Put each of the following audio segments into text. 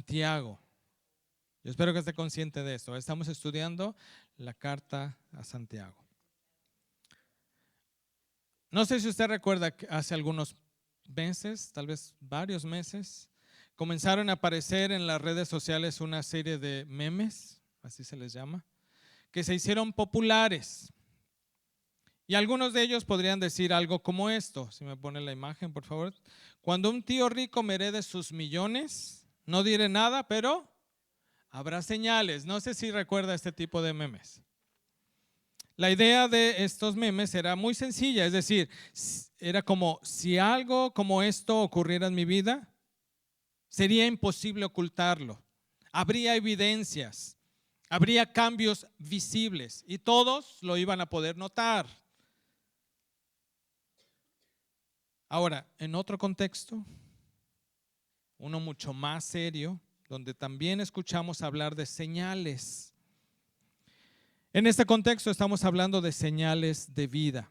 Santiago. Yo espero que esté consciente de esto. Estamos estudiando la carta a Santiago. No sé si usted recuerda que hace algunos meses, tal vez varios meses, comenzaron a aparecer en las redes sociales una serie de memes, así se les llama, que se hicieron populares. Y algunos de ellos podrían decir algo como esto. Si me pone la imagen, por favor. Cuando un tío rico me herede sus millones, no diré nada, pero habrá señales. No sé si recuerda este tipo de memes. La idea de estos memes era muy sencilla, es decir, era como si algo como esto ocurriera en mi vida, sería imposible ocultarlo. Habría evidencias, habría cambios visibles y todos lo iban a poder notar. Ahora, en otro contexto, uno mucho más serio, donde también escuchamos hablar de señales. En este contexto estamos hablando de señales de vida.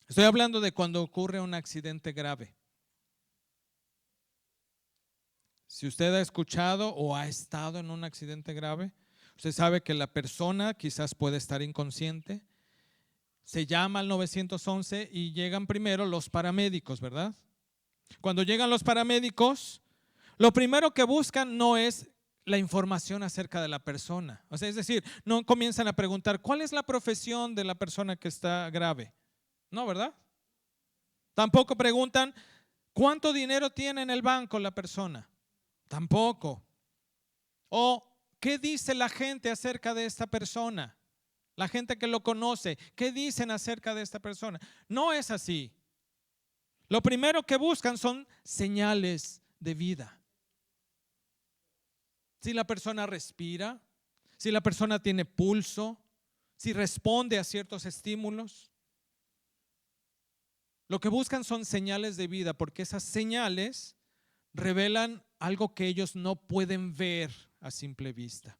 Estoy hablando de cuando ocurre un accidente grave. Si usted ha escuchado o ha estado en un accidente grave, usted sabe que la persona quizás puede estar inconsciente. Se llama al 911 y llegan primero los paramédicos, ¿verdad? Cuando llegan los paramédicos, lo primero que buscan no es la información acerca de la persona. O sea, es decir, no comienzan a preguntar cuál es la profesión de la persona que está grave. No, ¿verdad? Tampoco preguntan cuánto dinero tiene en el banco la persona. Tampoco. O qué dice la gente acerca de esta persona. La gente que lo conoce, ¿qué dicen acerca de esta persona? No es así. Lo primero que buscan son señales de vida. Si la persona respira, si la persona tiene pulso, si responde a ciertos estímulos. Lo que buscan son señales de vida, porque esas señales revelan algo que ellos no pueden ver a simple vista.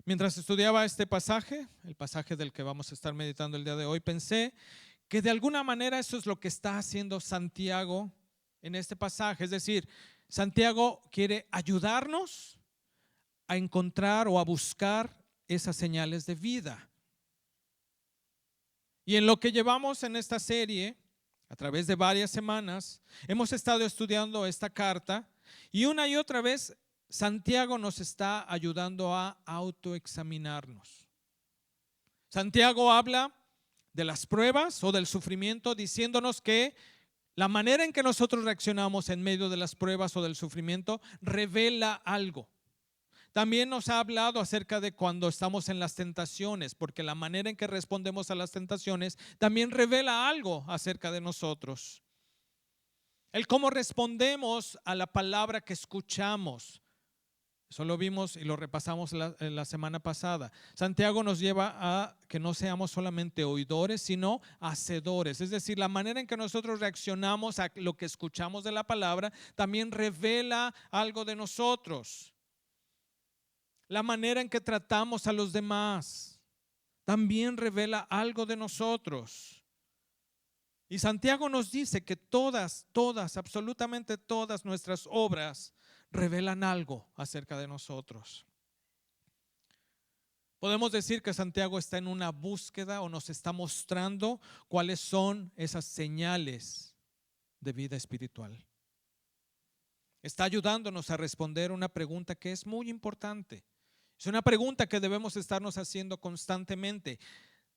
Mientras estudiaba este pasaje, el pasaje del que vamos a estar meditando el día de hoy, pensé que de alguna manera eso es lo que está haciendo Santiago en este pasaje. Es decir, Santiago quiere ayudarnos a encontrar o a buscar esas señales de vida. Y en lo que llevamos en esta serie, a través de varias semanas, hemos estado estudiando esta carta y una y otra vez Santiago nos está ayudando a autoexaminarnos. Santiago habla de las pruebas o del sufrimiento, diciéndonos que la manera en que nosotros reaccionamos en medio de las pruebas o del sufrimiento revela algo. También nos ha hablado acerca de cuando estamos en las tentaciones, porque la manera en que respondemos a las tentaciones también revela algo acerca de nosotros. El cómo respondemos a la palabra que escuchamos. Eso lo vimos y lo repasamos la semana pasada. Santiago nos lleva a que no seamos solamente oidores, sino hacedores. Es decir, la manera en que nosotros reaccionamos a lo que escuchamos de la palabra también revela algo de nosotros. La manera en que tratamos a los demás también revela algo de nosotros. Y Santiago nos dice que todas, absolutamente todas nuestras obras revelan algo acerca de nosotros. Podemos decir que Santiago está en una búsqueda o nos está mostrando cuáles son esas señales de vida espiritual. Está ayudándonos a responder una pregunta que es muy importante. Es una pregunta que debemos estarnos haciendo constantemente.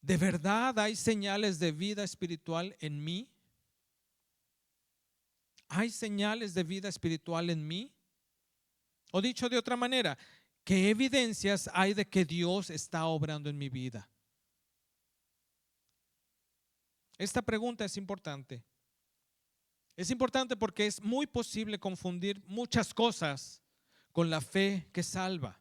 ¿De verdad hay señales de vida espiritual en mí? ¿Hay señales de vida espiritual en mí? O dicho de otra manera, ¿qué evidencias hay de que Dios está obrando en mi vida? Esta pregunta es importante. Es importante porque es muy posible confundir muchas cosas con la fe que salva.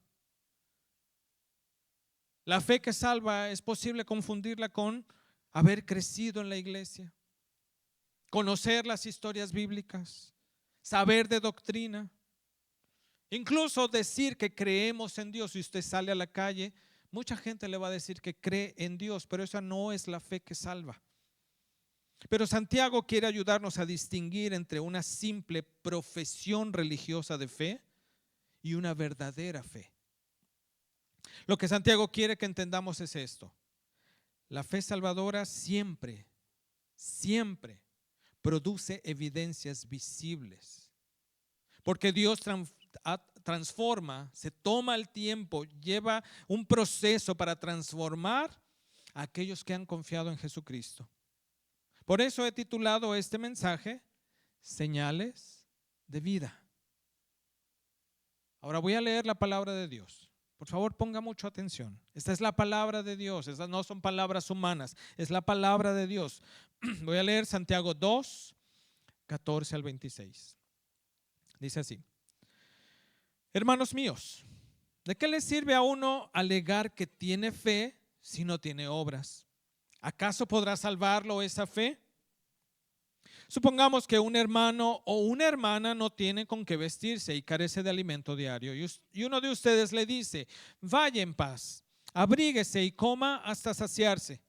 La fe que salva es posible confundirla con haber crecido en la iglesia, conocer las historias bíblicas, saber de doctrina, incluso decir que creemos en Dios. Si usted sale a la calle, mucha gente le va a decir que cree en Dios, pero esa no es la fe que salva. Pero Santiago quiere ayudarnos a distinguir entre una simple profesión religiosa de fe y una verdadera fe. Lo que Santiago quiere que entendamos es esto: la fe salvadora siempre produce evidencias visibles, porque Dios transforma, se toma el tiempo, lleva un proceso para transformar a aquellos que han confiado en Jesucristo. Por eso he titulado este mensaje Señales de vida. Ahora voy a leer la palabra de Dios. Por favor, ponga mucha atención. Esta es la palabra de Dios, estas no son palabras humanas, es la palabra de Dios. Voy a leer Santiago 2, 14 al 26. Dice así: hermanos míos, ¿de qué le sirve a uno alegar que tiene fe si no tiene obras? ¿Acaso podrá salvarlo esa fe? Supongamos que un hermano o una hermana no tiene con qué vestirse y carece de alimento diario, y uno de ustedes le dice: vaya en paz, abríguese y coma hasta saciarse,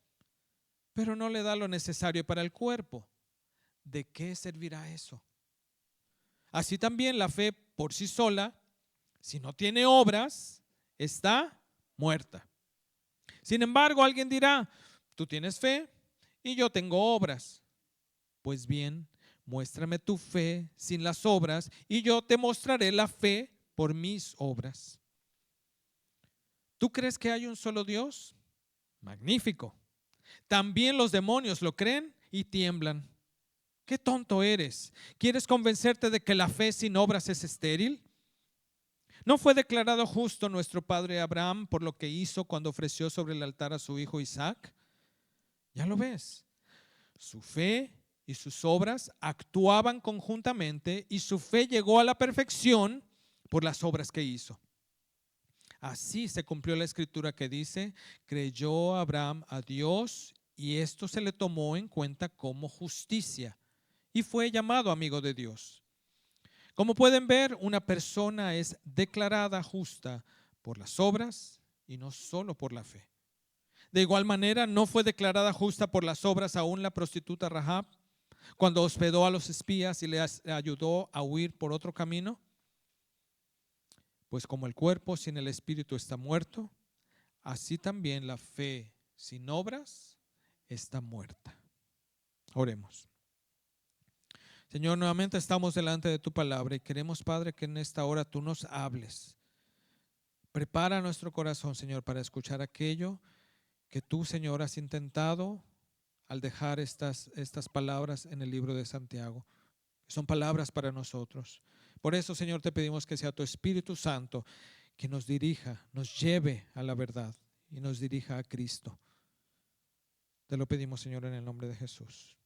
pero no le da lo necesario para el cuerpo. ¿De qué servirá eso? Así también la fe por sí sola, si no tiene obras, está muerta. Sin embargo, alguien dirá: tú tienes fe y yo tengo obras. Pues bien, muéstrame tu fe sin las obras y yo te mostraré la fe por mis obras. ¿Tú crees que hay un solo Dios? Magnífico. También los demonios lo creen y tiemblan. ¡Qué tonto eres! ¿Quieres convencerte de que la fe sin obras es estéril? ¿No fue declarado justo nuestro padre Abraham por lo que hizo cuando ofreció sobre el altar a su hijo Isaac? Ya lo ves. Su fe y sus obras actuaban conjuntamente y su fe llegó a la perfección por las obras que hizo. Así se cumplió la escritura que dice: creyó Abraham a Dios y esto se le tomó en cuenta como justicia y fue llamado amigo de Dios. Como pueden ver, una persona es declarada justa por las obras y no solo por la fe. De igual manera, no fue declarada justa por las obras aún la prostituta Rahab, cuando hospedó a los espías y le ayudó a huir por otro camino. Pues como el cuerpo sin el espíritu está muerto, así también la fe sin obras está muerta. Oremos. Señor, nuevamente estamos delante de tu palabra y queremos, Padre, que en esta hora tú nos hables. Prepara nuestro corazón, Señor, para escuchar aquello que tú, Señor, has intentado al dejar estas palabras en el libro de Santiago. Son palabras para nosotros. Por eso, Señor, te pedimos que sea tu Espíritu Santo que nos dirija, nos lleve a la verdad y nos dirija a Cristo. Te lo pedimos, Señor, en el nombre de Jesús.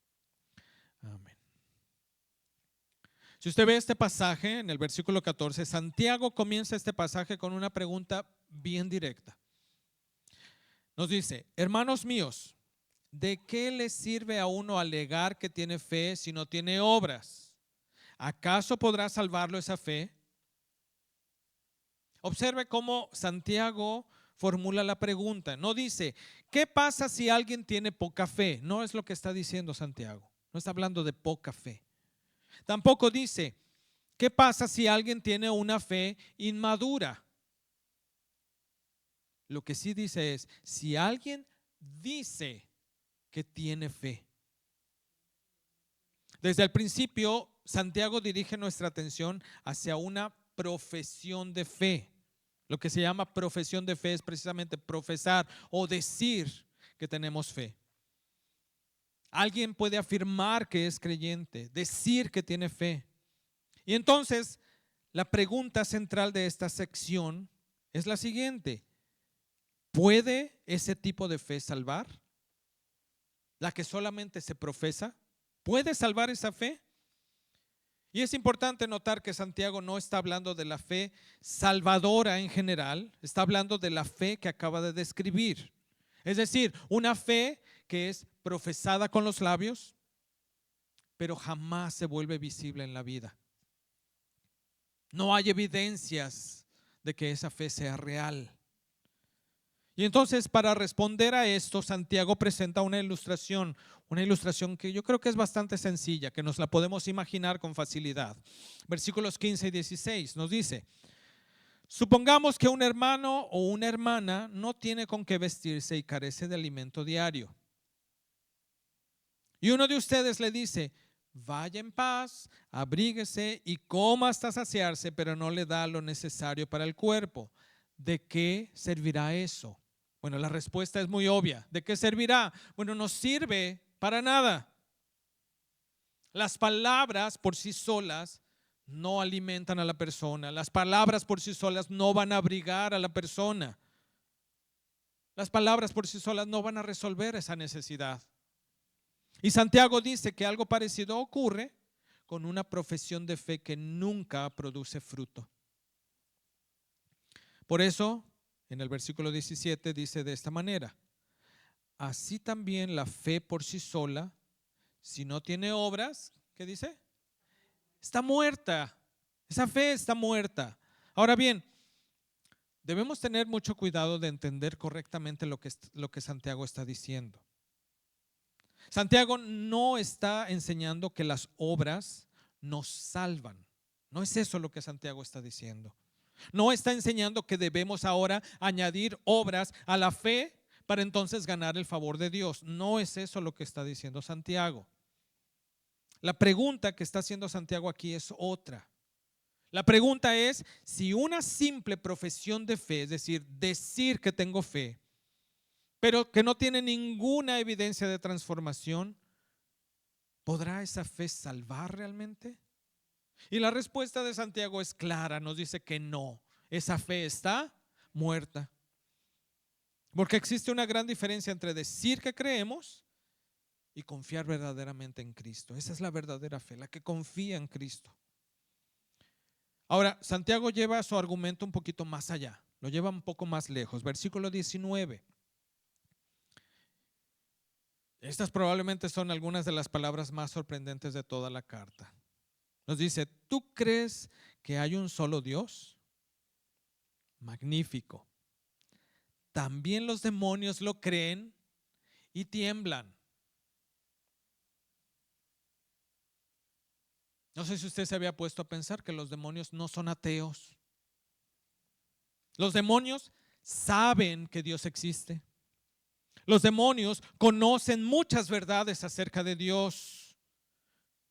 Amén. Si usted ve este pasaje en el versículo 14, Santiago comienza este pasaje con una pregunta bien directa. Nos dice: hermanos míos, ¿de qué le sirve a uno alegar que tiene fe si no tiene obras? ¿Acaso podrá salvarlo esa fe? Observe cómo Santiago formula la pregunta. No dice: ¿qué pasa si alguien tiene poca fe? No es lo que está diciendo Santiago. No está hablando de poca fe. Tampoco dice: ¿qué pasa si alguien tiene una fe inmadura? Lo que sí dice es: si alguien dice que tiene fe. Desde el principio, Santiago dirige nuestra atención hacia una profesión de fe. Lo que se llama profesión de fe es precisamente profesar o decir que tenemos fe. Alguien puede afirmar que es creyente, decir que tiene fe. Y entonces, la pregunta central de esta sección es la siguiente: ¿puede ese tipo de fe salvar? La que solamente se profesa, ¿puede salvar esa fe? Y es importante notar que Santiago no está hablando de la fe salvadora en general, está hablando de la fe que acaba de describir. Es decir, una fe que es profesada con los labios, pero jamás se vuelve visible en la vida. No hay evidencias de que esa fe sea real. Y entonces, para responder a esto, Santiago presenta una ilustración Una ilustración que yo creo que es bastante sencilla, que nos la podemos imaginar con facilidad. Versículos 15 y 16 nos dice: supongamos que un hermano o una hermana no tiene con qué vestirse y carece de alimento diario. Y uno de ustedes le dice: vaya en paz, abríguese y coma hasta saciarse, pero no le da lo necesario para el cuerpo. ¿De qué servirá eso? Bueno, la respuesta es muy obvia. ¿De qué servirá? Bueno, no sirve para nada. Las palabras por sí solas no alimentan a la persona. Las palabras por sí solas no van a abrigar a la persona. Las palabras por sí solas no van a resolver esa necesidad. Y Santiago dice que algo parecido ocurre con una profesión de fe que nunca produce fruto. Por eso, en el versículo 17 dice de esta manera: así también la fe por sí sola, si no tiene obras, ¿qué dice? Está muerta. Esa fe está muerta. Ahora bien, debemos tener mucho cuidado de entender correctamente lo que Santiago está diciendo. Santiago no está enseñando que las obras nos salvan. No es eso lo que Santiago está diciendo. No está enseñando que debemos ahora añadir obras a la fe para entonces ganar el favor de Dios. No es eso lo que está diciendo Santiago. La pregunta que está haciendo Santiago aquí es otra. La pregunta es si una simple profesión de fe, es decir que tengo fe, pero que no tiene ninguna evidencia de transformación, ¿podrá esa fe salvar realmente? Y la respuesta de Santiago es clara, nos dice que no, esa fe está muerta. Porque existe una gran diferencia entre decir que creemos y confiar verdaderamente en Cristo. Esa es la verdadera fe, la que confía en Cristo. Ahora, Santiago lleva su argumento un poquito más allá, lo lleva un poco más lejos. Versículo 19. Estas probablemente son algunas de las palabras más sorprendentes de toda la carta. Nos dice: ¿tú crees que hay un solo Dios? Magnífico. También los demonios lo creen y tiemblan. No sé si usted se había puesto a pensar que los demonios no son ateos. Los demonios saben que Dios existe. Los demonios conocen muchas verdades acerca de Dios.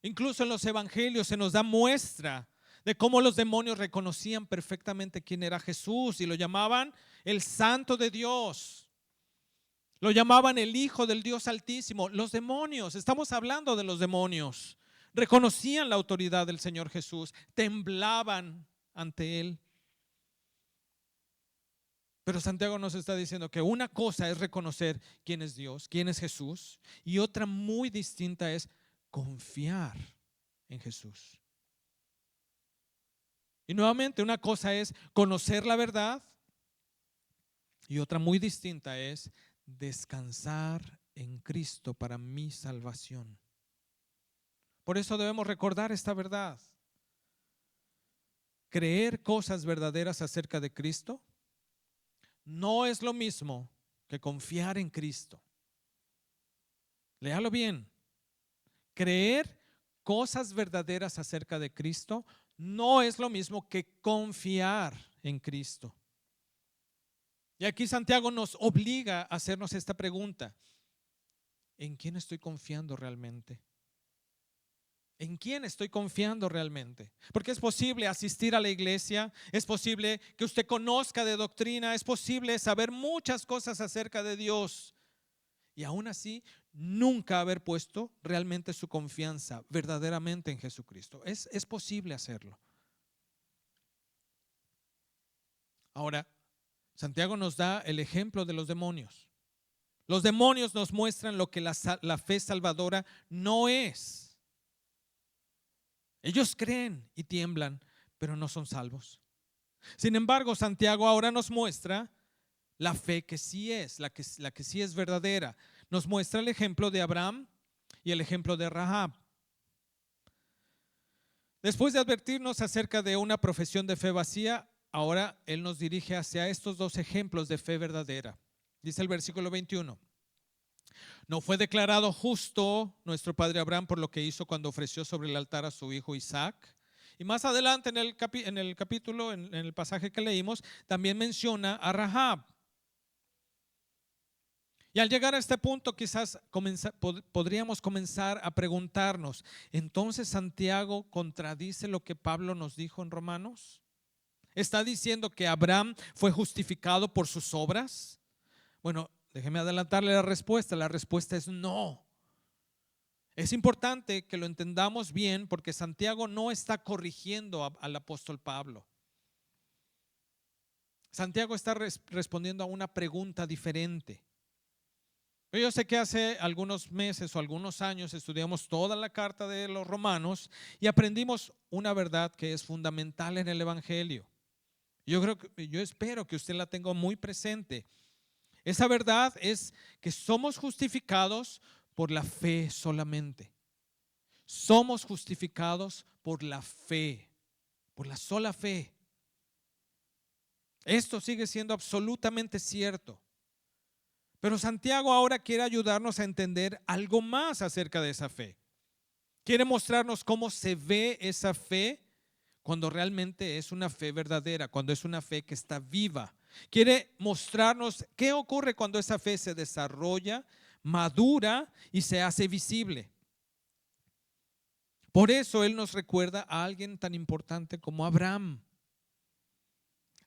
Incluso en los evangelios se nos da muestra de cómo los demonios reconocían perfectamente quién era Jesús y lo llamaban el Santo de Dios. Lo llamaban el Hijo del Dios Altísimo. Los demonios, estamos hablando de los demonios, reconocían la autoridad del Señor Jesús, temblaban ante Él. Pero Santiago nos está diciendo que una cosa es reconocer quién es Dios, quién es Jesús, y otra muy distinta es confiar en Jesús. Y nuevamente, una cosa es conocer la verdad y otra muy distinta es descansar en Cristo para mi salvación. Por eso debemos recordar esta verdad. Creer cosas verdaderas acerca de Cristo no es lo mismo que confiar en Cristo. Léalo bien. Creer cosas verdaderas acerca de Cristo no es lo mismo que confiar en Cristo. Y aquí Santiago nos obliga a hacernos esta pregunta: ¿en quién estoy confiando realmente? ¿En quién estoy confiando realmente? Porque es posible asistir a la iglesia, es posible que usted conozca de doctrina, es posible saber muchas cosas acerca de Dios y aún así nunca haber puesto realmente su confianza verdaderamente en Jesucristo. Es posible hacerlo. Ahora, Santiago nos da el ejemplo de los demonios. Los demonios nos muestran lo que la fe salvadora no es. Ellos creen y tiemblan, pero no son salvos. Sin embargo, Santiago ahora nos muestra la fe que sí es, la que sí es verdadera. Nos muestra el ejemplo de Abraham y el ejemplo de Rahab. Después de advertirnos acerca de una profesión de fe vacía, ahora él nos dirige hacia estos dos ejemplos de fe verdadera. Dice el versículo 21: No fue declarado justo nuestro padre Abraham por lo que hizo cuando ofreció sobre el altar a su hijo Isaac. Y más adelante en el capítulo, en el pasaje que leímos, también menciona a Rahab. Y al llegar a este punto quizás podríamos comenzar a preguntarnos, ¿entonces Santiago contradice lo que Pablo nos dijo en Romanos? ¿Está diciendo que Abraham fue justificado por sus obras? Bueno, déjeme adelantarle la respuesta. La respuesta es no. Es importante que lo entendamos bien porque Santiago no está corrigiendo al apóstol Pablo. Santiago está respondiendo a una pregunta diferente. Yo sé que hace algunos meses o algunos años estudiamos toda la carta de los Romanos y aprendimos una verdad que es fundamental en el Evangelio. Yo espero que usted la tenga muy presente. Esa verdad es que somos justificados por la fe solamente. Somos justificados por la fe, por la sola fe. Esto sigue siendo absolutamente cierto. Pero Santiago ahora quiere ayudarnos a entender algo más acerca de esa fe. Quiere mostrarnos cómo se ve esa fe cuando realmente es una fe verdadera, cuando es una fe que está viva. Quiere mostrarnos qué ocurre cuando esa fe se desarrolla, madura y se hace visible. Por eso él nos recuerda a alguien tan importante como Abraham.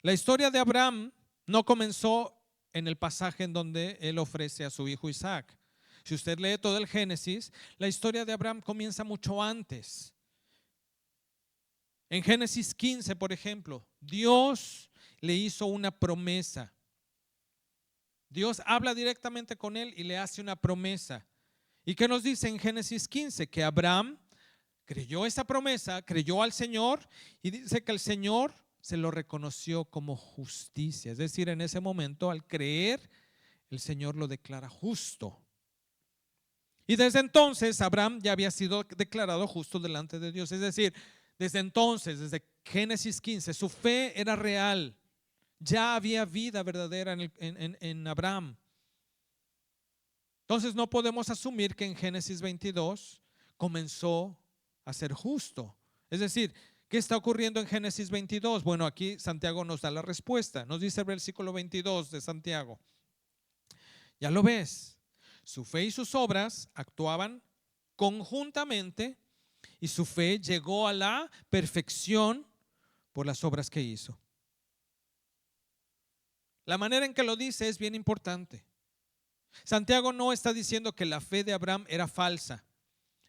La historia de Abraham no comenzó en el pasaje en donde él ofrece a su hijo Isaac. Si usted lee todo el Génesis, la historia de Abraham comienza mucho antes. En Génesis 15, por ejemplo, Dios le hizo una promesa. Dios habla directamente con él y le hace una promesa. ¿Y qué nos dice en Génesis 15? Que Abraham creyó esa promesa, creyó al Señor y dice que el Señor se lo reconoció como justicia. Es decir, en ese momento, al creer, el Señor lo declara justo. Y desde entonces Abraham ya había sido declarado justo delante de Dios. Es decir, desde entonces, desde Génesis 15, su fe era real. Ya había vida verdadera en Abraham. Entonces no podemos asumir que en Génesis 22 comenzó a ser justo. Es decir, ¿qué está ocurriendo en Génesis 22? Bueno, aquí Santiago nos da la respuesta. Nos dice el versículo 22 de Santiago. Ya lo ves. Su fe y sus obras actuaban conjuntamente y su fe llegó a la perfección por las obras que hizo. La manera en que lo dice es bien importante. Santiago no está diciendo que la fe de Abraham era falsa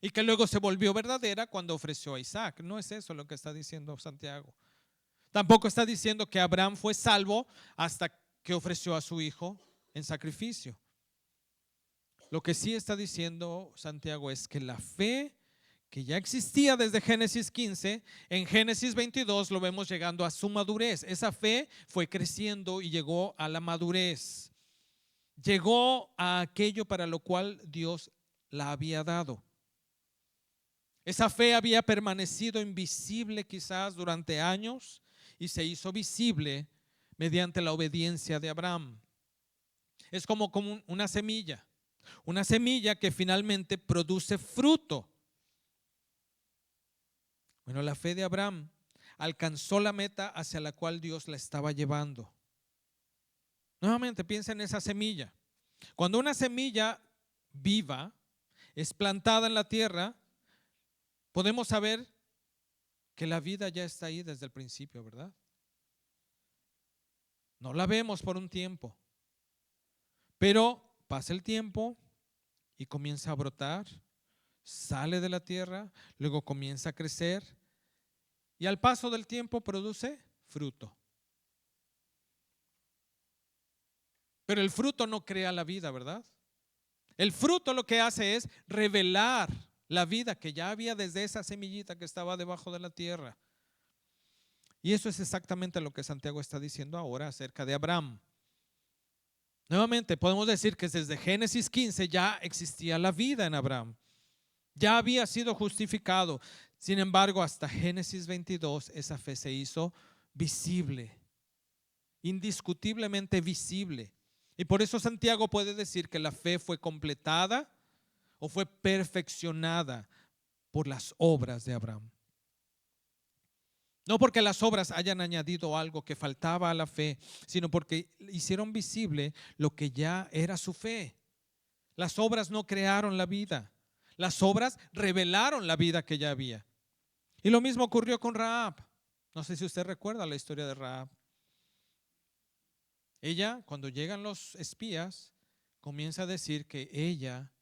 y que luego se volvió verdadera cuando ofreció a Isaac. No es eso lo que está diciendo Santiago. Tampoco está diciendo que Abraham fue salvo hasta que ofreció a su hijo en sacrificio. Lo que sí está diciendo Santiago es que la fe que ya existía desde Génesis 15, en Génesis 22 lo vemos llegando a su madurez. Esa fe fue creciendo y llegó a la madurez. Llegó a aquello para lo cual Dios la había dado. Esa fe había permanecido invisible quizás durante años y se hizo visible mediante la obediencia de Abraham. Es como una semilla que finalmente produce fruto. Bueno, la fe de Abraham alcanzó la meta hacia la cual Dios la estaba llevando. Nuevamente piensa en esa semilla. Cuando una semilla viva es plantada en la tierra, podemos saber que la vida ya está ahí desde el principio, ¿verdad? No la vemos por un tiempo, pero pasa el tiempo y comienza a brotar, sale de la tierra, luego comienza a crecer y al paso del tiempo produce fruto. Pero el fruto no crea la vida, ¿verdad? El fruto lo que hace es revelar la vida que ya había desde esa semillita que estaba debajo de la tierra. Y eso es exactamente lo que Santiago está diciendo ahora acerca de Abraham. Nuevamente podemos decir que desde Génesis 15 ya existía la vida en Abraham. Ya había sido justificado. Sin embargo, hasta Génesis 22 esa fe se hizo visible, indiscutiblemente visible. Y por eso Santiago puede decir que la fe fue completada o fue perfeccionada por las obras de Abraham. No porque las obras hayan añadido algo que faltaba a la fe, sino porque hicieron visible lo que ya era su fe. Las obras no crearon la vida. Las obras revelaron la vida que ya había. Y lo mismo ocurrió con Rahab. No sé si usted recuerda la historia de Rahab. Ella, cuando llegan los espías, comienza a decir que ella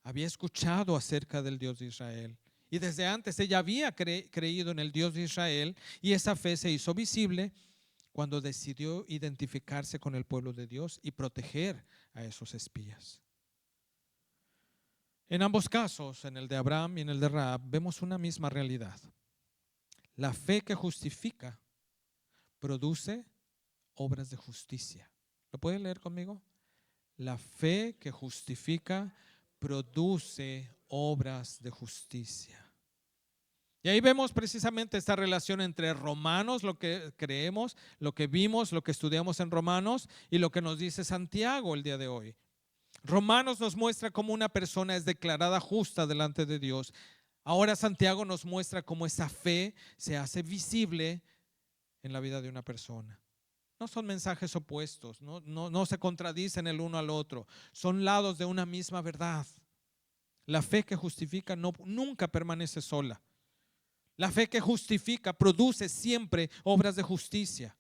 había escuchado acerca del Dios de Israel. Y desde antes ella había creído en el Dios de Israel, y esa fe se hizo visible cuando decidió identificarse con el pueblo de Dios y proteger a esos espías. En ambos casos, en el de Abraham y en el de Rahab, vemos una misma realidad. La fe que justifica produce obras de justicia. ¿Lo puede leer conmigo? La fe que justifica produce obras de justicia. Y ahí vemos precisamente esta relación entre Romanos, lo que creemos, lo que vimos, lo que estudiamos en Romanos, y lo que nos dice Santiago el día de hoy. Romanos nos muestra cómo una persona es declarada justa delante de Dios. Ahora Santiago nos muestra cómo esa fe se hace visible en la vida de una persona. No son mensajes opuestos, no se contradicen el uno al otro, son lados de una misma verdad. La fe que justifica nunca permanece sola. La fe que justifica produce siempre obras de justicia.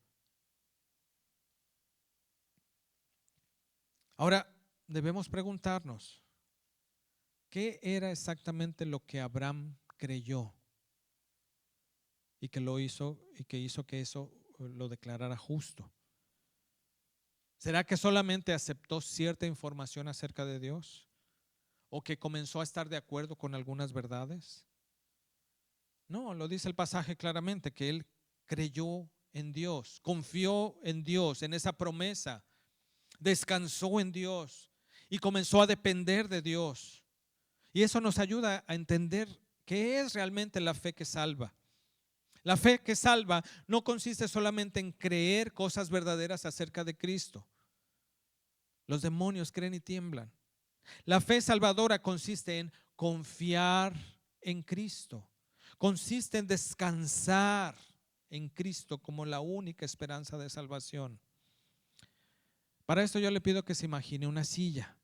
Ahora debemos preguntarnos, ¿qué era exactamente lo que Abraham creyó y que lo hizo y que hizo que eso lo declarara justo? ¿Será que solamente aceptó cierta información acerca de Dios? ¿O que comenzó a estar de acuerdo con algunas verdades? No, lo dice el pasaje claramente, que él creyó en Dios, confió en Dios, en esa promesa, descansó en Dios y comenzó a depender de Dios. Y eso nos ayuda a entender qué es realmente la fe que salva. La fe que salva no consiste solamente en creer cosas verdaderas acerca de Cristo. Los demonios creen y tiemblan. La fe salvadora consiste en confiar en Cristo. Consiste en descansar en Cristo como la única esperanza de salvación. Para esto yo le pido que se imagine una silla.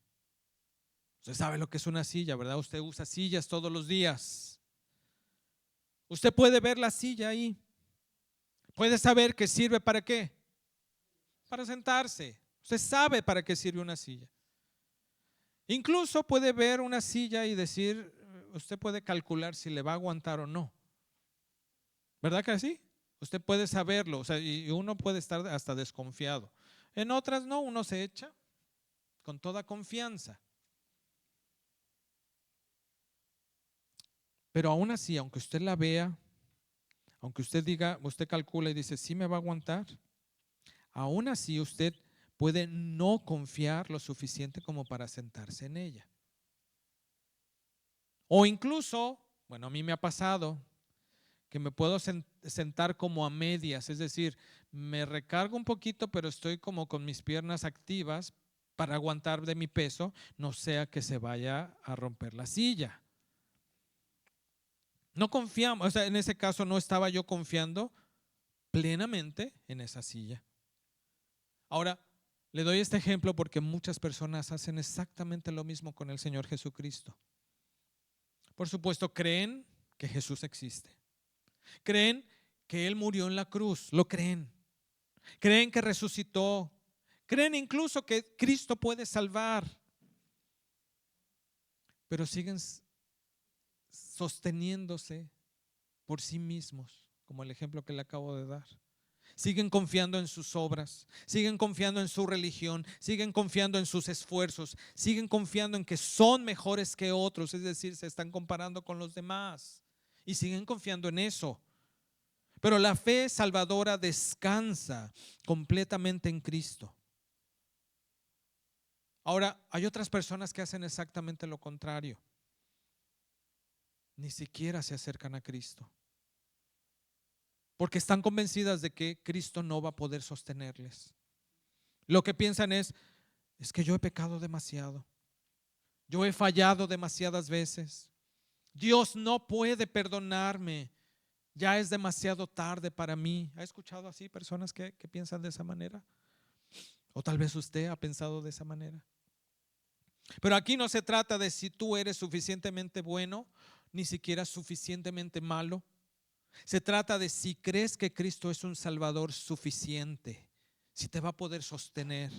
Usted sabe lo que es una silla, ¿verdad? Usted usa sillas todos los días. Usted puede ver la silla ahí. Puede saber que sirve para qué. Para sentarse. Usted sabe para qué sirve una silla. Incluso puede ver una silla y decir, usted puede calcular si le va a aguantar o no. ¿Verdad que sí? Usted puede saberlo, o sea, y uno puede estar hasta desconfiado. En otras no, uno se echa con toda confianza. Pero aún así, aunque usted la vea, aunque usted diga, usted calcula y dice, sí me va a aguantar, aún así usted puede no confiar lo suficiente como para sentarse en ella. O incluso, bueno, a mí me ha pasado que me puedo sentar como a medias, es decir, me recargo un poquito, pero estoy como con mis piernas activas para aguantar de mi peso, no sea que se vaya a romper la silla. No confiamos, o sea, en ese caso no estaba yo confiando plenamente en esa silla. Ahora, le doy este ejemplo porque muchas personas hacen exactamente lo mismo con el Señor Jesucristo. Por supuesto, creen que Jesús existe. Creen que Él murió en la cruz, lo creen. Creen que resucitó. Creen incluso que Cristo puede salvar. Pero siguen sosteniéndose por sí mismos, como el ejemplo que le acabo de dar. Siguen confiando en sus obras, siguen confiando en su religión, siguen confiando en sus esfuerzos, siguen confiando en que son mejores que otros, es decir, se están comparando con los demás y siguen confiando en eso. Pero la fe salvadora descansa completamente en Cristo. Ahora, hay otras personas que hacen exactamente lo contrario. Ni siquiera se acercan a Cristo. Porque están convencidas de que Cristo no va a poder sostenerles. Lo que piensan es, es que yo he pecado demasiado. Yo he fallado demasiadas veces. Dios no puede perdonarme. Ya es demasiado tarde para mí. ¿Ha escuchado así personas que piensan de esa manera? O tal vez usted ha pensado de esa manera. Pero aquí no se trata de si tú eres suficientemente bueno, ni siquiera suficientemente malo. Se trata de si crees que Cristo es un Salvador suficiente, si te va a poder sostener.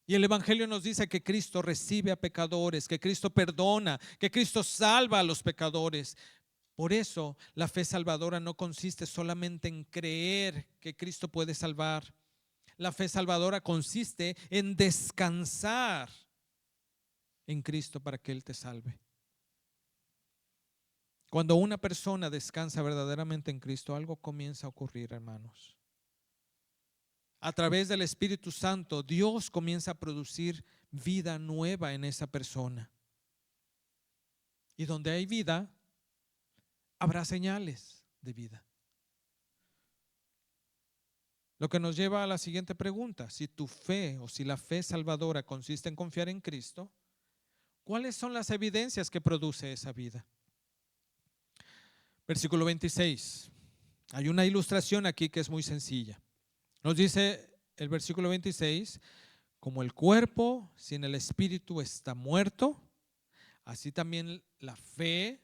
Y el Evangelio nos dice que Cristo recibe a pecadores, que Cristo perdona, que Cristo salva a los pecadores. Por eso la fe salvadora no consiste solamente en creer que Cristo puede salvar. La fe salvadora consiste en descansar en Cristo para que Él te salve. Cuando una persona descansa verdaderamente en Cristo, algo comienza a ocurrir, hermanos. A través del Espíritu Santo, Dios comienza a producir vida nueva en esa persona. Y donde hay vida, habrá señales de vida. Lo que nos lleva a la siguiente pregunta: si tu fe o si la fe salvadora consiste en confiar en Cristo, ¿cuáles son las evidencias que produce esa vida? Versículo 26. Hay una ilustración aquí que es muy sencilla. Nos dice el versículo 26: como el cuerpo sin el espíritu está muerto, así también la fe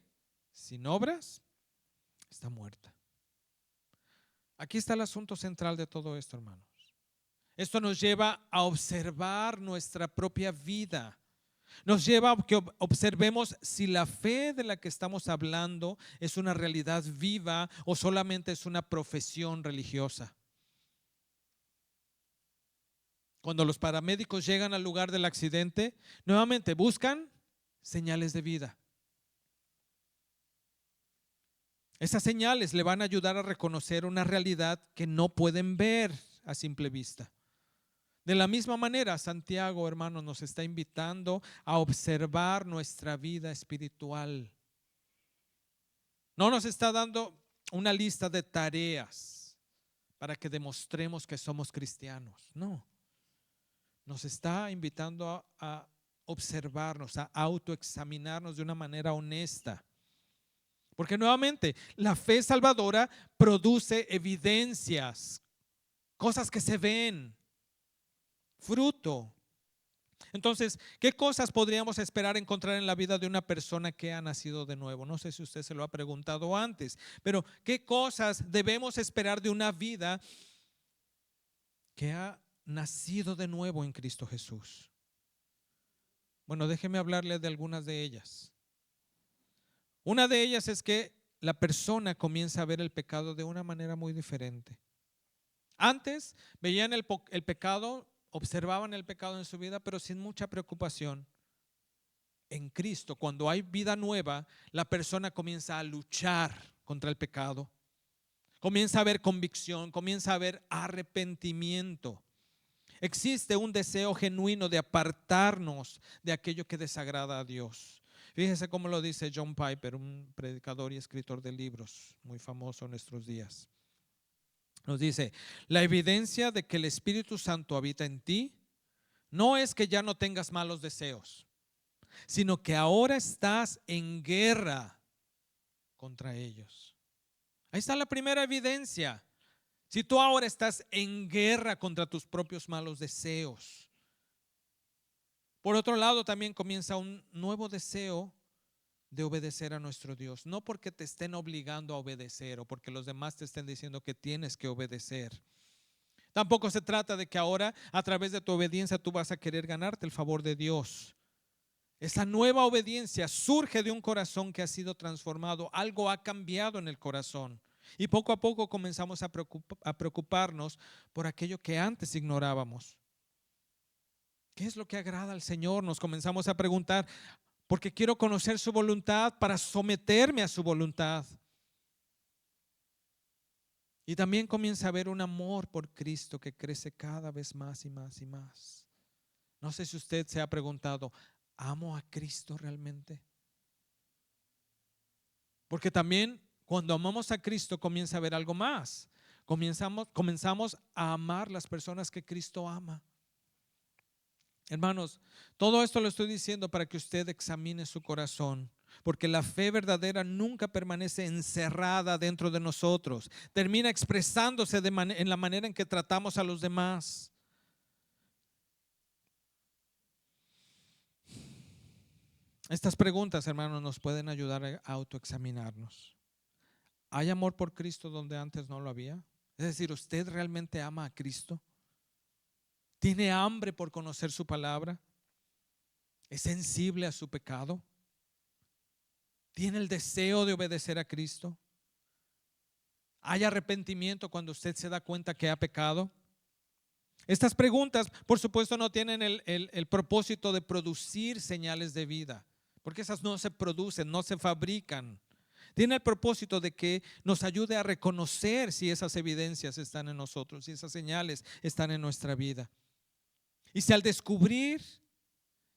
sin obras está muerta. Aquí está el asunto central de todo esto, hermanos. Esto nos lleva a observar nuestra propia vida. Nos lleva a que observemos si la fe de la que estamos hablando es una realidad viva o solamente es una profesión religiosa. Cuando los paramédicos llegan al lugar del accidente, nuevamente buscan señales de vida. Esas señales le van a ayudar a reconocer una realidad que no pueden ver a simple vista. De la misma manera, Santiago, hermanos, nos está invitando a observar nuestra vida espiritual. No nos está dando una lista de tareas para que demostremos que somos cristianos. No. Nos está invitando a observarnos, a autoexaminarnos de una manera honesta. Porque nuevamente, la fe salvadora produce evidencias, cosas que se ven, fruto. Entonces, ¿qué cosas podríamos esperar encontrar en la vida de una persona que ha nacido de nuevo? No sé si usted se lo ha preguntado antes, pero ¿qué cosas debemos esperar de una vida que ha nacido de nuevo en Cristo Jesús? Bueno, déjeme hablarle de algunas de ellas. Una de ellas es que la persona comienza a ver el pecado de una manera muy diferente. Antes veían el pecado, observaban el pecado en su vida, pero sin mucha preocupación. En Cristo, cuando hay vida nueva, la persona comienza a luchar contra el pecado. Comienza a haber convicción, comienza a haber arrepentimiento. Existe un deseo genuino de apartarnos de aquello que desagrada a Dios. Fíjese cómo lo dice John Piper, un predicador y escritor de libros muy famoso en nuestros días. Nos dice: la evidencia de que el Espíritu Santo habita en ti no es que ya no tengas malos deseos, sino que ahora estás en guerra contra ellos. Ahí está la primera evidencia. Si tú ahora estás en guerra contra tus propios malos deseos. Por otro lado, también comienza un nuevo deseo de obedecer a nuestro Dios. No porque te estén obligando a obedecer o porque los demás te estén diciendo que tienes que obedecer. Tampoco se trata de que ahora a través de tu obediencia tú vas a querer ganarte el favor de Dios. Esa nueva obediencia surge de un corazón que ha sido transformado. Algo ha cambiado en el corazón. Y poco a poco comenzamos a preocuparnos por aquello que antes ignorábamos. ¿Qué es lo que agrada al Señor? Nos comenzamos a preguntar, porque quiero conocer su voluntad para someterme a su voluntad. Y también comienza a haber un amor por Cristo que crece cada vez más y más y más. No sé si usted se ha preguntado, ¿amo a Cristo realmente? Porque también cuando amamos a Cristo comienza a haber algo más. Comenzamos a amar las personas que Cristo ama. Hermanos, todo esto lo estoy diciendo para que usted examine su corazón, porque la fe verdadera nunca permanece encerrada dentro de nosotros, termina expresándose en la manera en que tratamos a los demás. Estas preguntas, hermanos, nos pueden ayudar a autoexaminarnos. ¿Hay amor por Cristo donde antes no lo había? Es decir, ¿usted realmente ama a Cristo? ¿Tiene hambre por conocer su palabra? ¿Es sensible a su pecado? ¿Tiene el deseo de obedecer a Cristo? ¿Hay arrepentimiento cuando usted se da cuenta que ha pecado? Estas preguntas, por supuesto, no tienen el propósito de producir señales de vida, porque esas no se producen, no se fabrican. Tiene el propósito de que nos ayude a reconocer si esas evidencias están en nosotros, si esas señales están en nuestra vida. Y si al descubrir,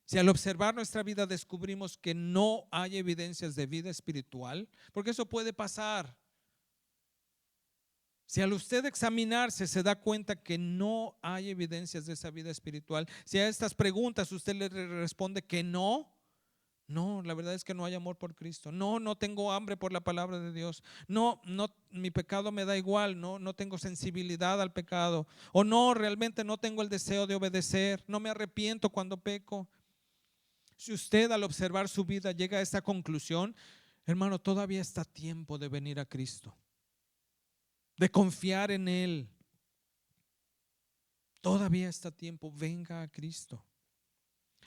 si al observar nuestra vida descubrimos que no hay evidencias de vida espiritual, porque eso puede pasar. Si al usted examinarse se da cuenta que no hay evidencias de esa vida espiritual, si a estas preguntas usted le responde que no, la verdad es que no hay amor por Cristo. No tengo hambre por la palabra de Dios. Mi pecado me da igual. No tengo sensibilidad al pecado. O no, realmente no tengo el deseo de obedecer. No me arrepiento cuando peco. Si usted al observar su vida llega a esta conclusión, hermano, todavía está tiempo de venir a Cristo, de confiar en Él. Todavía está tiempo, venga a Cristo.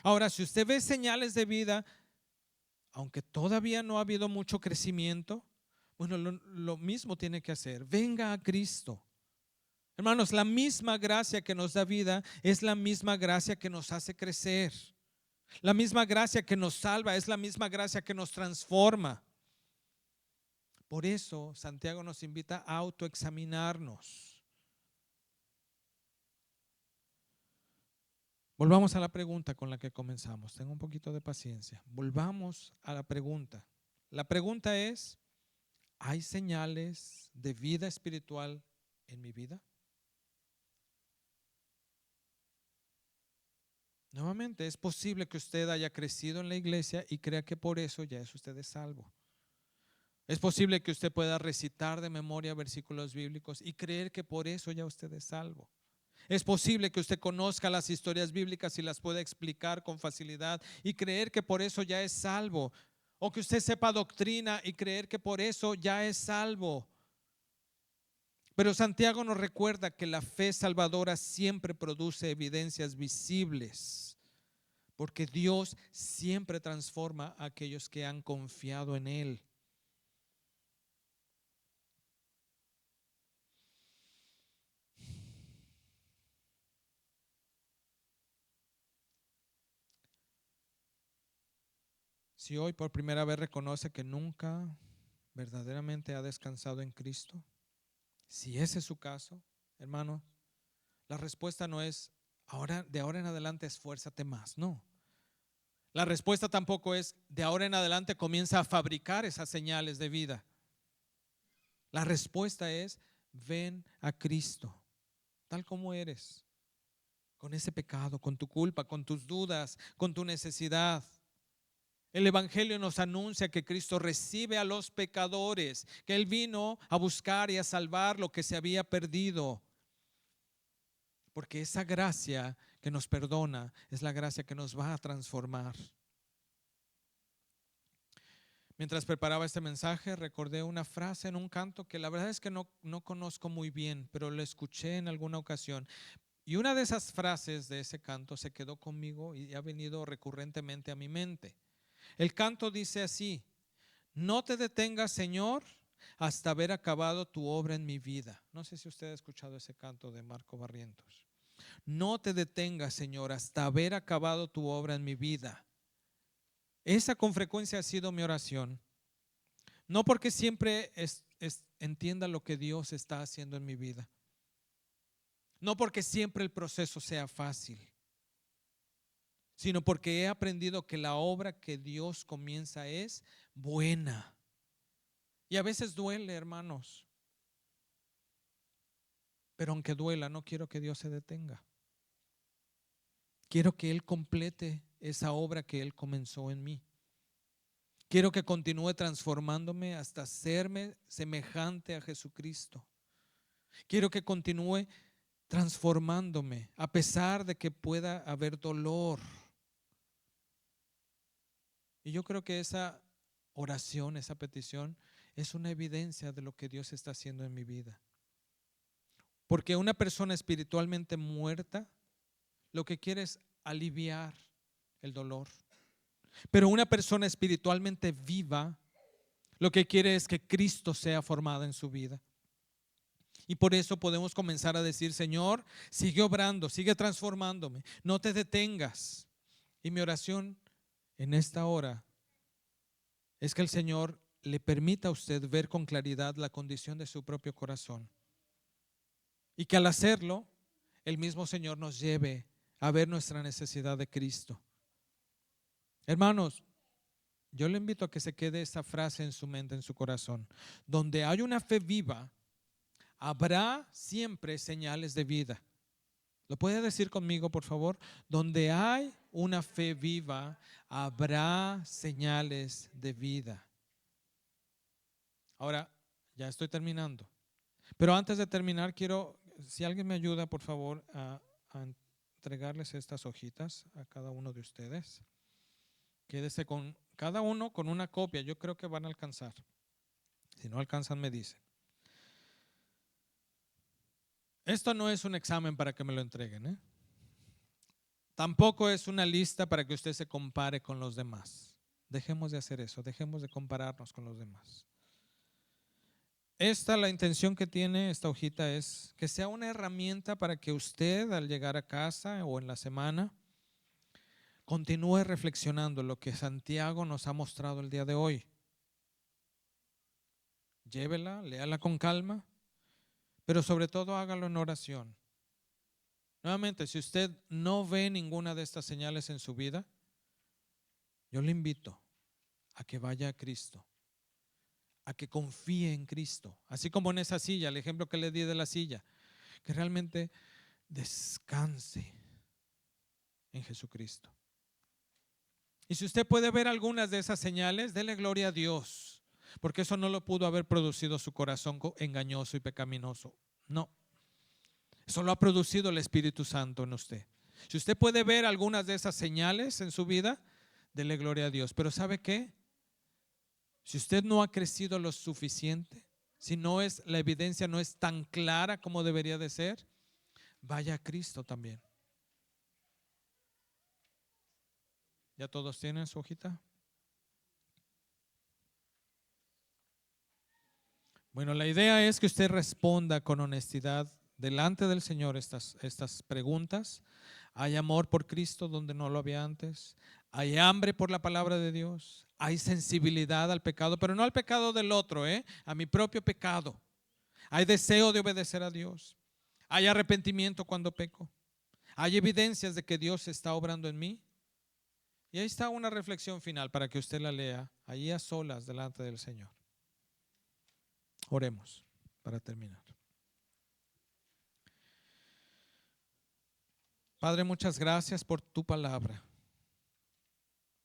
Ahora, si usted ve señales de vida, aunque todavía no ha habido mucho crecimiento, bueno, lo mismo tiene que hacer, venga a Cristo. Hermanos, la misma gracia que nos da vida es la misma gracia que nos hace crecer. La misma gracia que nos salva es la misma gracia que nos transforma. Por eso Santiago nos invita a autoexaminarnos. Volvamos a la pregunta con la que comenzamos. Tengo un poquito de paciencia. Volvamos a la pregunta. La pregunta es, ¿hay señales de vida espiritual en mi vida? Nuevamente, es posible que usted haya crecido en la iglesia y crea que por eso ya es usted salvo. Es posible que usted pueda recitar de memoria versículos bíblicos y creer que por eso ya usted es salvo. Es posible que usted conozca las historias bíblicas y las pueda explicar con facilidad y creer que por eso ya es salvo. O que usted sepa doctrina y creer que por eso ya es salvo. Pero Santiago nos recuerda que la fe salvadora siempre produce evidencias visibles, porque Dios siempre transforma a aquellos que han confiado en Él. Si hoy por primera vez reconoce que nunca verdaderamente ha descansado en Cristo, si ese es su caso, hermano, la respuesta no es de ahora en adelante esfuérzate más, no. La respuesta tampoco es de ahora en adelante comienza a fabricar esas señales de vida. La respuesta es ven a Cristo, tal como eres, con ese pecado, con tu culpa, con tus dudas, con tu necesidad. El Evangelio nos anuncia que Cristo recibe a los pecadores, que Él vino a buscar y a salvar lo que se había perdido. Porque esa gracia que nos perdona es la gracia que nos va a transformar. Mientras preparaba este mensaje, recordé una frase en un canto que la verdad es que no conozco muy bien, pero lo escuché en alguna ocasión. Y una de esas frases de ese canto se quedó conmigo y ha venido recurrentemente a mi mente. El canto dice así: no te detengas, Señor, hasta haber acabado tu obra en mi vida. No sé si usted ha escuchado ese canto de Marco Barrientos. No te detengas, Señor, hasta haber acabado tu obra en mi vida. Esa con frecuencia ha sido mi oración. No porque siempre entienda lo que Dios está haciendo en mi vida. No porque siempre el proceso sea fácil, sino porque he aprendido que la obra que Dios comienza es buena. Y a veces duele, hermanos. Pero aunque duela, no quiero que Dios se detenga. Quiero que Él complete esa obra que Él comenzó en mí. Quiero que continúe transformándome hasta hacerme semejante a Jesucristo. Quiero que continúe transformándome a pesar de que pueda haber dolor. Y yo creo que esa oración, esa petición, es una evidencia de lo que Dios está haciendo en mi vida. Porque una persona espiritualmente muerta lo que quiere es aliviar el dolor. Pero una persona espiritualmente viva lo que quiere es que Cristo sea formado en su vida. Y por eso podemos comenzar a decir: Señor, sigue obrando, sigue transformándome, no te detengas. Y mi oración en esta hora es que el Señor le permita a usted ver con claridad la condición de su propio corazón. Y que al hacerlo, el mismo Señor nos lleve a ver nuestra necesidad de Cristo. Hermanos, yo le invito a que se quede esta frase en su mente, en su corazón. Donde hay una fe viva, habrá siempre señales de vida. ¿Lo puede decir conmigo, por favor? Donde hay una fe viva, habrá señales de vida. Ahora, ya estoy terminando. Pero antes de terminar, quiero, si alguien me ayuda, por favor, a entregarles estas hojitas a cada uno de ustedes. Quédese con cada uno con una copia. Yo creo que van a alcanzar. Si no alcanzan, me dicen. Esto no es un examen para que me lo entreguen, ¿eh? Tampoco es una lista para que usted se compare con los demás. Dejemos de hacer eso, dejemos de compararnos con los demás. La intención que tiene esta hojita es que sea una herramienta para que usted, al llegar a casa o en la semana, continúe reflexionando lo que Santiago nos ha mostrado el día de hoy. Llévela, léala con calma, pero sobre todo hágalo en oración. Nuevamente, si usted no ve ninguna de estas señales en su vida, yo le invito a que vaya a Cristo, a que confíe en Cristo, así como en esa silla, el ejemplo que le di de la silla, que realmente descanse en Jesucristo. Y si usted puede ver algunas de esas señales, dele gloria a Dios, porque eso no lo pudo haber producido su corazón engañoso y pecaminoso. No, eso lo ha producido el Espíritu Santo en usted. Si usted puede ver algunas de esas señales en su vida, dele gloria a Dios. Pero ¿sabe qué? Si usted no ha crecido lo suficiente, si la evidencia no es tan clara como debería de ser, vaya a Cristo también. ¿Ya todos tienen su hojita? Bueno, la idea es que usted responda con honestidad delante del Señor estas preguntas. ¿Hay amor por Cristo donde no lo había antes? ¿Hay hambre por la palabra de Dios? ¿Hay sensibilidad al pecado? Pero no al pecado del otro, a mi propio pecado. ¿Hay deseo de obedecer a Dios? ¿Hay arrepentimiento cuando peco? ¿Hay evidencias de que Dios está obrando en mí? Y ahí está una reflexión final para que usted la lea ahí a solas delante del Señor. Oremos para terminar. Padre, muchas gracias por tu palabra,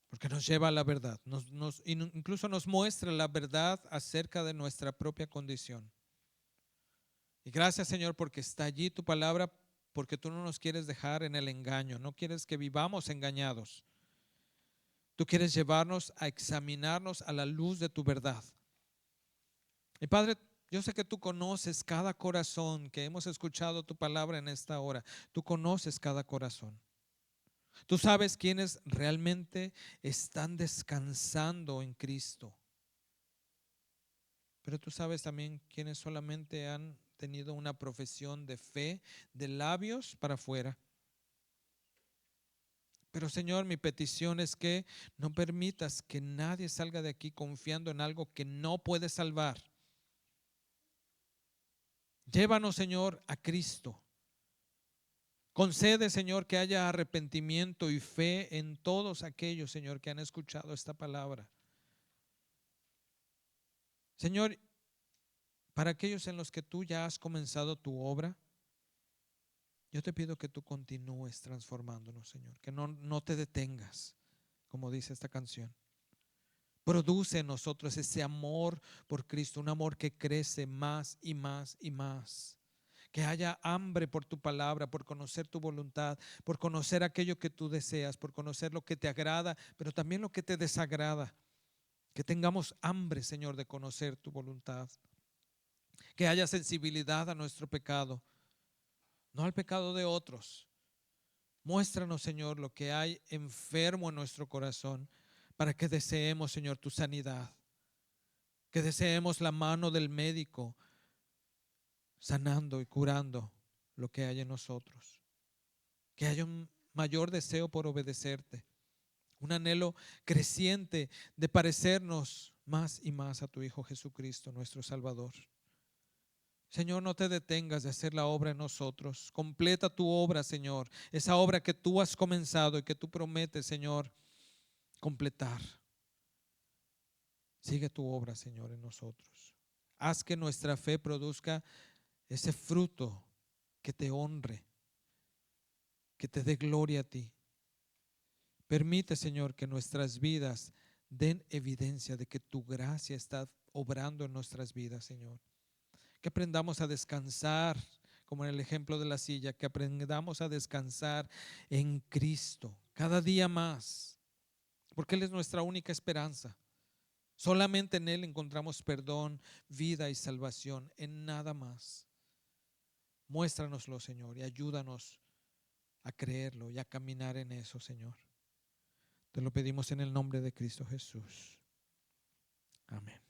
porque nos lleva a la verdad, incluso nos muestra la verdad acerca de nuestra propia condición. Y gracias, Señor, porque está allí tu palabra, porque tú no nos quieres dejar en el engaño, no quieres que vivamos engañados. Tú quieres llevarnos a examinarnos a la luz de tu verdad. Y Padre, yo sé que tú conoces cada corazón que hemos escuchado tu palabra en esta hora. Tú conoces cada corazón. Tú sabes quiénes realmente están descansando en Cristo. Pero tú sabes también quiénes solamente han tenido una profesión de fe de labios para afuera. Pero Señor, mi petición es que no permitas que nadie salga de aquí confiando en algo que no puede salvar. Llévanos, Señor, a Cristo. Concede, Señor, que haya arrepentimiento y fe en todos aquellos, Señor, que han escuchado esta palabra. Señor, para aquellos en los que tú ya has comenzado tu obra, Yo te pido que tú continúes transformándonos, Señor, que no te detengas, como dice esta canción. Produce en nosotros ese amor por Cristo, un amor que crece más y más y más. Que haya hambre por tu palabra, por conocer tu voluntad, por conocer aquello que tú deseas, por conocer lo que te agrada, pero también lo que te desagrada. Que tengamos hambre, Señor, de conocer tu voluntad. Que haya sensibilidad a nuestro pecado, no al pecado de otros. Muéstranos, Señor, lo que hay enfermo en nuestro corazón para que deseemos, Señor, tu sanidad. Que deseemos la mano del médico sanando y curando lo que hay en nosotros. Que haya un mayor deseo por obedecerte, un anhelo creciente de parecernos más y más a tu Hijo Jesucristo, nuestro Salvador. Señor, no te detengas de hacer la obra en nosotros. Completa tu obra, Señor, esa obra que tú has comenzado y que tú prometes, Señor, completar. Sigue tu obra, Señor, en nosotros. Haz que nuestra fe produzca ese fruto que te honre, que te dé gloria a ti. Permite, Señor, que nuestras vidas den evidencia de que tu gracia está obrando en nuestras vidas, Señor. Que aprendamos a descansar, como en el ejemplo de la silla, que aprendamos a descansar en Cristo cada día más, porque Él es nuestra única esperanza. Solamente en Él encontramos perdón, vida y salvación, en nada más. Muéstranoslo, Señor, y ayúdanos a creerlo y a caminar en eso, Señor. Te lo pedimos en el nombre de Cristo Jesús. Amén.